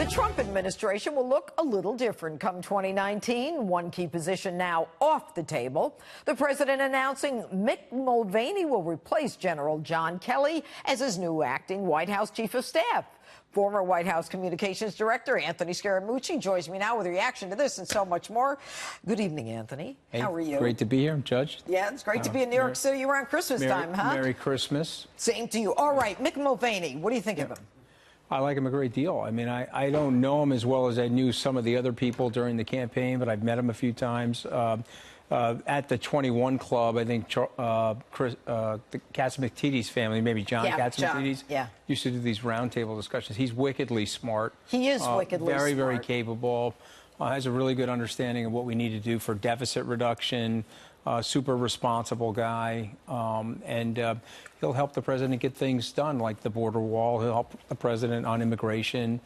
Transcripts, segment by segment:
The Trump administration will look a little different come 2019. One key position now off the table. The president announcing Mick Mulvaney will replace General John Kelly as his new acting White House chief of staff. Former White House Communications Director Anthony Scaramucci joins me now with a reaction to this and so much more. Good evening, Anthony. Hey, how are you? Great to be here, Judge. Yeah, it's great to be in New York City around Christmas time, huh? Merry Christmas. Same to you. All right, Mick Mulvaney, what do you think of him? I like him a great deal. I mean, I don't know him as well as I knew some of the other people during the campaign, but I've met him a few times. At the 21 Club, I think the Catsimatidis family, maybe John Catsimatidis, used to do these roundtable discussions. He's wickedly smart. He is wickedly smart. Very capable. Has a really good understanding of what we need to do for deficit reduction. Super responsible guy, and he'll help the president get things done, like the border wall. He'll help the president on immigration,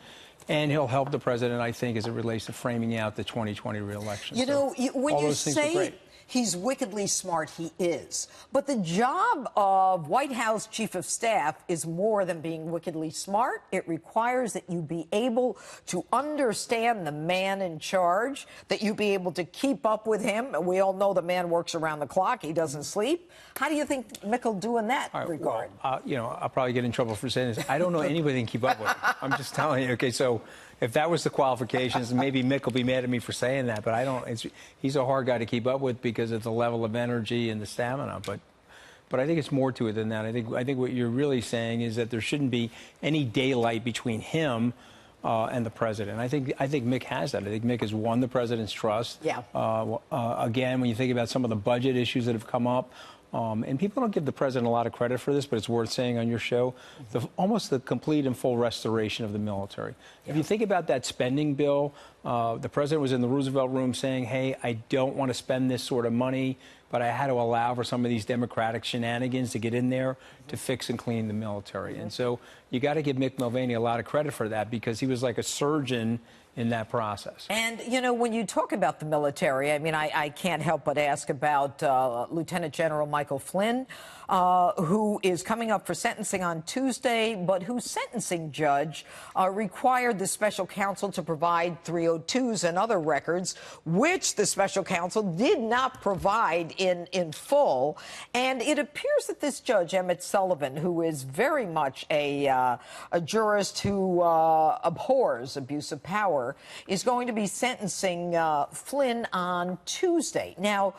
and he'll help the president, I think, as it relates to framing out the 2020 reelection. You know, when you say he's wickedly smart, he is. But the job of White House chief of staff is more than being wickedly smart. It requires that you be able to understand the man in charge, that you be able to keep up with him. We all know the man works around the clock. He doesn't sleep. How do you think Mick will do in that regard? Well, you know, I'll probably get in trouble for saying this. I don't know anybody that can keep up with him. I'm just telling you. Okay, so if that was the qualifications, maybe Mick will be mad at me for saying that, but I don't. He's a hard guy to keep up with because of the level of energy and the stamina. But I think it's more to it than that. I think what you're really saying is that there shouldn't be any daylight between him and the president. I think Mick has that. I think Mick has won the president's trust. Yeah. Again, when you think about some of the budget issues that have come up. And people don't give the president a lot of credit for this, but it's worth saying on your show, almost the complete and full restoration of the military. If you think about that spending bill, the president was in the Roosevelt room saying, hey, I don't want to spend this sort of money, but I had to allow for some of these Democratic shenanigans to get in there to fix and clean the military. And so you got to give Mick Mulvaney a lot of credit for that because he was like a surgeon in that process. And, you know, when you talk about the military, I mean, I can't help but ask about Lieutenant General Michael Flynn, who is coming up for sentencing on Tuesday, but whose sentencing judge required the special counsel to provide 302s and other records, which the special counsel did not provide in full. And it appears that this judge, Emmett Sullivan, who is very much a jurist who abhors abuse of power, is going to be sentencing Flynn on Tuesday. Now,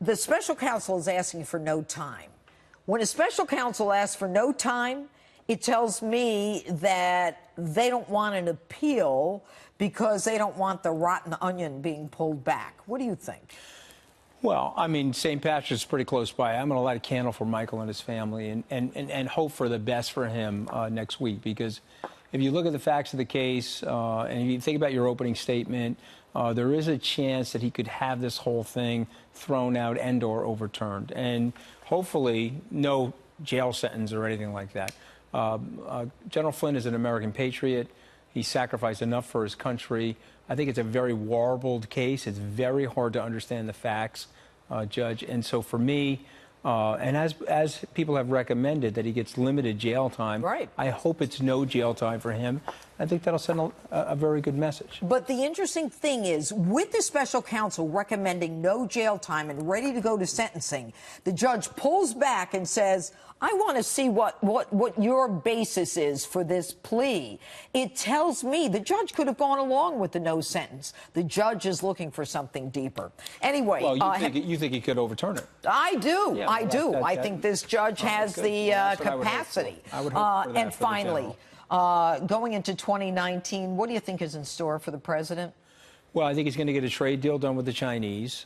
the special counsel is asking for no time. When a special counsel asks for no time, it tells me that they don't want an appeal because they don't want the rotten onion being pulled back. What do you think? Well, I mean, St. Patrick's is pretty close by. I'm going to light a candle for Michael and his family and hope for the best for him next week, because if you look at the facts of the case and you think about your opening statement, there is a chance that he could have this whole thing thrown out and/or overturned, and hopefully no jail sentence or anything like that. General Flynn is an American patriot. He sacrificed enough for his country. I think it's a very warbled case. It's very hard to understand the facts, Judge. And so for me, and as people have recommended that he gets limited jail time, I hope it's no jail time for him. I think that'll send a very good message. But the interesting thing is, with the special counsel recommending no jail time and ready to go to sentencing, the judge pulls back and says, I want to see what your basis is for this plea. It tells me the judge could have gone along with the no sentence. The judge is looking for something deeper. Anyway. Well, you think he could overturn it? I do. Yeah, I do. I think this judge has the capacity. I would hope for that. And finally, going into 2019, what do you think is in store for the president? Well, I think he's going to get a trade deal done with the Chinese.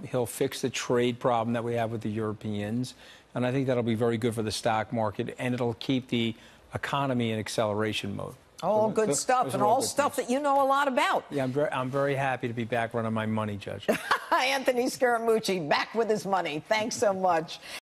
He'll fix the trade problem that we have with the Europeans. And I think that'll be very good for the stock market, and it'll keep the economy in acceleration mode. All good stuff, and all stuff that you know a lot about. Yeah, I'm very happy to be back running my money, Judge. Anthony Scaramucci, back with his money. Thanks so much.